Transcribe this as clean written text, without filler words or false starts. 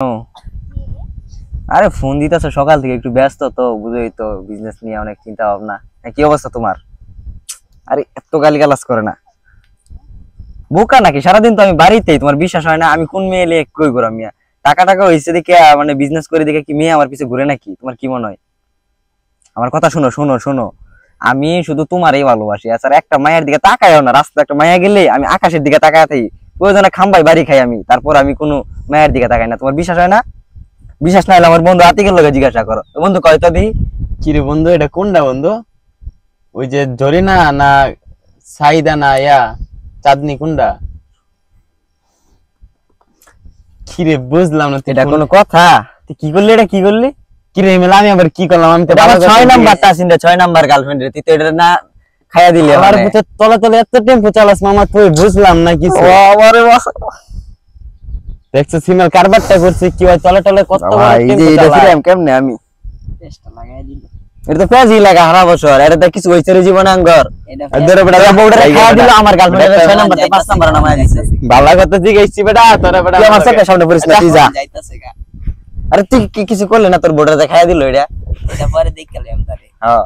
ও, আরে ফোন দিতেছো সকাল থেকে, একটু ব্যস্ত তো, বুঝোই তো, বিজনেস নিয়ে অনেক চিন্তা ভাবনা। কি অবস্থা তোমার? আরে এত গালিগালাজ করে না, বোকা নাকি? সারাদিন তো আমি বাড়িতেই, তোমার বিশ্বাস হয় না? আমি কোন মেয়ে এলে কই ঘুরাম মিয়া? টাকা টাকা হয়েছে দেখে, মানে বিজনেস করে দেখে কি মেয়ে আমার পিছে ঘুরে নাকি? তোমার কি মনে হয়? আমার কথা শোনো শোনো শোনো, আমি শুধু তোমারই ভালোবাসি। আচ্ছা, একটা মায়ের দিকে তাকায়ও না। রাস্তা একটা মায়া গেলে আমি আকাশের দিকে তাকায় থাকি, প্রয়োজনে খাম্বাই বাড়ি খাই আমি, তারপর আমি কোনো মায়ের দিকে তাকাই না। তোমার বিশ্বাস হয় না? বিশ্বাস না হলে আমার বন্ধু আতিকের লগে জিজ্ঞাসা করো। বন্ধু কয় তো দিই। কি রে বন্ধু, এটা কোনটা বন্ধু? ওই যে জরিনা না সাইদা না ইয়া চাঁদনি কোনটা? কি রে বুঝলাম না, এটা কোনো কথা? তুই কি করলি? এটা কি করলি? কি রে মেলা? আমি আবার কি করলাম? আমি তো এটা আমার 6 নাম্বারটা আছিস, 6 নাম্বার গার্লফ্রেন্ড রে, তুই তো এটা না খাইয়া দিলি আমার আমারে। ভিতর তলে তলে এত টেম্পো চালাস মামা, তুই বুঝলাম না কিছু। ও আরে বাস, দেখছো সিমেল কারবারটা করছে কি হয়, তলে তলে কত বড় ভাই এই যে টেম্পো এটা চালায়। ফিরাম কেমনে আমি? চেষ্টা লাগাই দিল এটা তো পেঁয়াজি লাগা হারা বছর, এটা তো কিছু হইছে রে জীবন আঙ্গর। এটা ধরে বেটা এটা বউডারে খাইয়া দিল, আমার গার্লফ্রেন্ড 6 নাম্বারটা 5 নাম্বার নামায় দিছে। ভালো কথা জিজ্ঞাসছি বেটা, তোরা বেটা তুই আমার সাথে সামনে পড়িস না, তুই যা। যাইতাছে গা আরে তুই কি কিছু করলি না? তোর বউডারে খাইয়া দিল এটা। এটা পরে দেখ গেলাম তারে হ্যাঁ